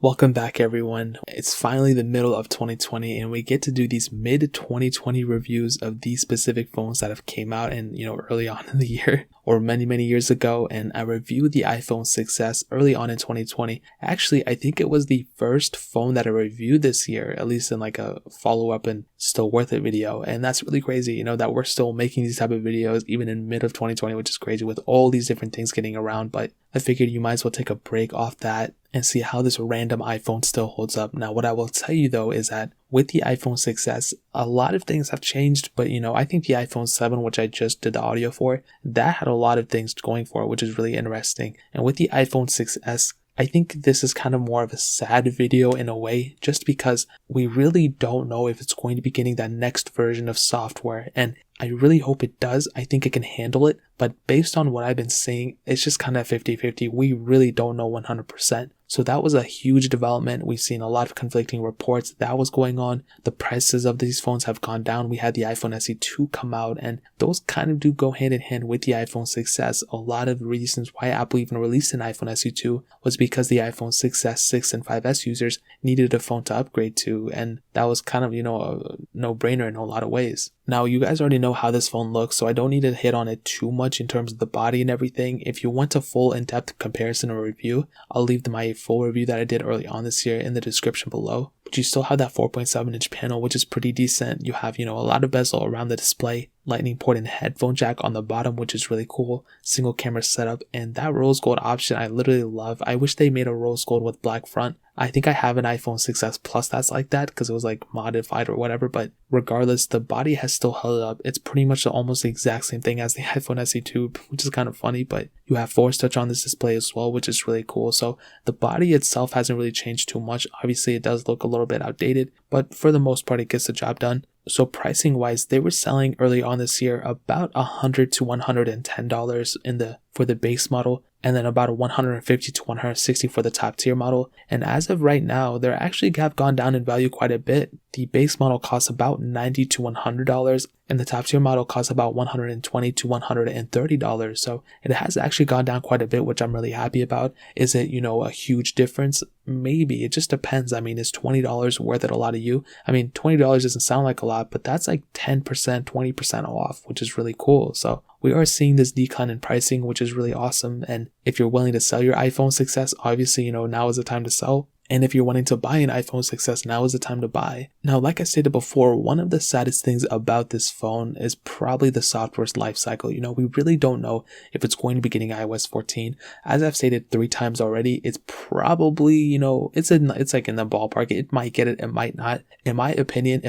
Welcome back, everyone. It's finally the middle of 2020 and we get to do these mid-2020 reviews of these specific phones that have came out and, early on in the year or many years ago. And I reviewed the iPhone 6s early on in 2020. Actually, I think it was the first phone that I reviewed this year, at least in like a follow-up and still worth it video. And that's really crazy, that we're still making these type of videos even in mid of 2020, which is crazy with all these different things getting around. But I figured you might as well take a break off that and see how this random iPhone still holds up. Now, what I will tell you though is that with the iPhone 6s, a lot of things have changed, but I think the iPhone 7, which I just did the audio for, that had a lot of things going for it, which is really interesting. And with the iPhone 6s, I think this is kind of more of a sad video in a way, just because we really don't know if it's going to be getting that next version of software. And I really hope it does. I think it can handle it. But based on what I've been seeing, it's just kind of 50-50. We really don't know 100%. So that was a huge development. We've seen a lot of conflicting reports that was going on. The prices of these phones have gone down. We had the iPhone SE2 come out, and those kind of do go hand in hand with the iPhone 6s. A lot of reasons why Apple even released an iPhone SE2 was because the iPhone 6s, 6 and 5s users needed a phone to upgrade to, and that was kind of, a no-brainer in a lot of ways. Now, you guys already know how this phone looks, so I don't need to hit on it too much in terms of the body and everything. If you want a full in-depth comparison or review, I'll leave my full review that I did early on this year in the description below. But you still have that 4.7-inch panel, which is pretty decent. You have, a lot of bezel around the display, lightning port and headphone jack on the bottom, which is really cool, single camera setup, and that rose gold option I literally love. I wish they made a rose gold with black front. I think I have an iPhone 6s Plus that's like that because it was like modified or whatever, but regardless, the body has still held up. It's pretty much almost the exact same thing as the iPhone SE2, which is kind of funny, but you have Force Touch on this display as well, which is really cool. So the body itself hasn't really changed too much. Obviously, it does look a little bit outdated, but for the most part, it gets the job done. So pricing wise, they were selling early on this year about $100 to $110 for the base model, and then about $150 to $160 for the top tier model. And as of right now, they actually have gone down in value quite a bit. The base model costs about $90 to $100, and the top tier model costs about $120 to $130. So it has actually gone down quite a bit, which I'm really happy about. Is it, a huge difference? Maybe. It just depends. I mean, is $20 worth it a lot of you? I mean, $20 doesn't sound like a lot, but that's like 10%, 20% off, which is really cool. So we are seeing this decline in pricing, which is really awesome. And if you're willing to sell your iPhone 6s, obviously, now is the time to sell. And if you're wanting to buy an iPhone 6s, now is the time to buy. Now, like I stated before, one of the saddest things about this phone is probably the software's life cycle. We really don't know if it's going to be getting iOS 14. As I've stated 3 times already, it's probably, it's like in the ballpark. It might get it, it might not. In my opinion,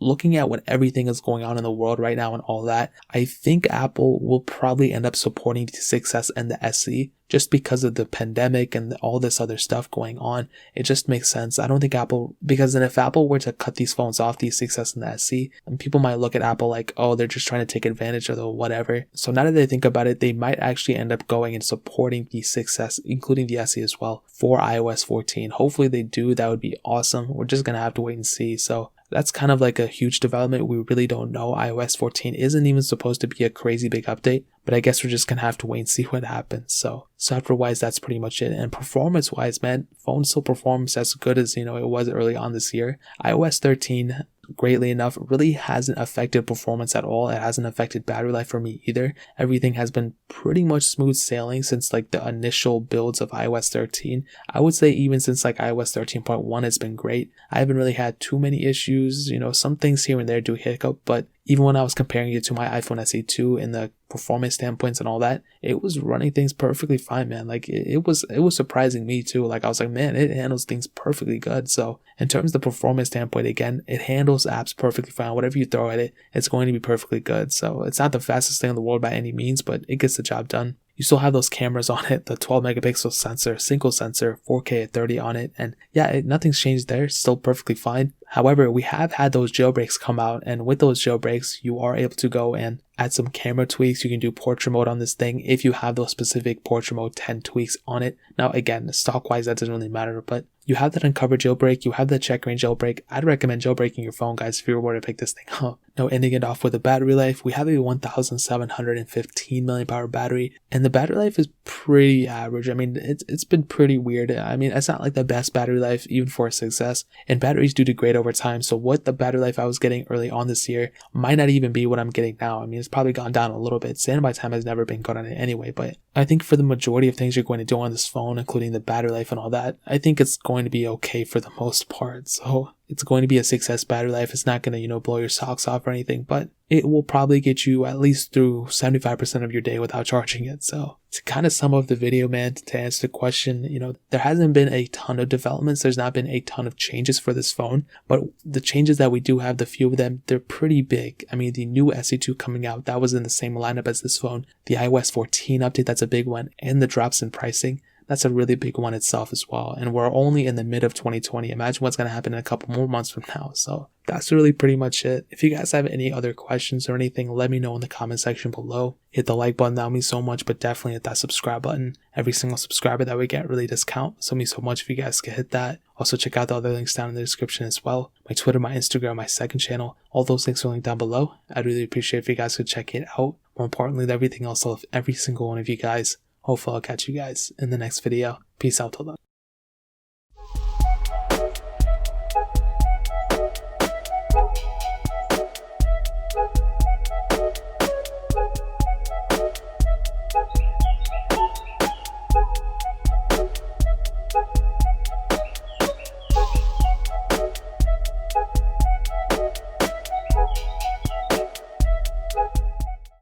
looking at what everything is going on in the world right now and all that, I think Apple will probably end up supporting the 6s and the SE. Just because of the pandemic and all this other stuff going on, it just makes sense. I don't think because then if Apple were to cut these phones off, these 6s and the SE, and people might look at Apple like, oh, they're just trying to take advantage of the whatever. So now that they think about it, they might actually end up going and supporting the 6s, including the SE as well, for iOS 14. Hopefully they do. That would be awesome. We're just going to have to wait and see. So that's kind of like a huge development. We really don't know. iOS 14 isn't even supposed to be a crazy big update, but I guess we're just going to have to wait and see what happens. So software wise, that's pretty much it. And performance wise, man, phone still performs as good as, it was early on this year. iOS 13, greatly enough, really hasn't affected performance at all. It hasn't affected battery life for me either. Everything has been pretty much smooth sailing since like the initial builds of iOS 13. I would say even since like iOS 13.1, it's been great. I haven't really had too many issues. Some things here and there do hiccup, but even when I was comparing it to my iPhone SE2 in the performance standpoints and all that, it was running things perfectly fine, man. Like it was surprising me too. Like I was like, man, it handles things perfectly good. So in terms of the performance standpoint, again, it handles apps perfectly fine. Whatever you throw at it, it's going to be perfectly good. So it's not the fastest thing in the world by any means, but it gets the job done. You still have those cameras on it, the 12 megapixel sensor, single sensor, 4K at 30 on it, and yeah, nothing's changed there, still perfectly fine. However, we have had those jailbreaks come out, and with those jailbreaks, you are able to go and add some camera tweaks. You can do portrait mode on this thing if you have those specific portrait mode 10 tweaks on it. Now again, stock wise that doesn't really matter, but you have that uncover jailbreak, you have the checkra jailbreak. I'd recommend jailbreaking your phone, guys, if you were to pick this thing up. Now ending it off with a battery life, we have a 1715 mAh battery, and the battery life is pretty average. I mean, it's been pretty weird. I mean, it's not like the best battery life even for a success, and batteries do degrade over time, so what the battery life I was getting early on this year might not even be what I'm getting now. I mean, it's probably gone down a little bit. Standby time has never been good on it anyway, but I think for the majority of things you're going to do on this phone, including the battery life and all that, I think it's going to be okay for the most part. So it's going to be a success battery life. It's not going to, blow your socks off or anything, but it will probably get you at least through 75% of your day without charging it. So to kind of sum up the video, man, to answer the question, there hasn't been a ton of developments. There's not been a ton of changes for this phone, but the changes that we do have, the few of them, they're pretty big. I mean, the new SE2 coming out, that was in the same lineup as this phone. The iOS 14 update, that's a big one, and the drops in pricing, that's a really big one itself as well. And we're only in the mid of 2020. Imagine what's going to happen in a couple more months from now. So that's really pretty much it. If you guys have any other questions or anything, let me know in the comment section below. Hit the like button, that would mean so much, but definitely hit that subscribe button. Every single subscriber that we get really does count. So it means so much if you guys could hit that. Also check out the other links down in the description as well. My Twitter, my Instagram, my second channel, all those links are linked down below. I'd really appreciate if you guys could check it out. More importantly than everything else, I love every single one of you guys. Hopefully I'll catch you guys in the next video. Peace out till then.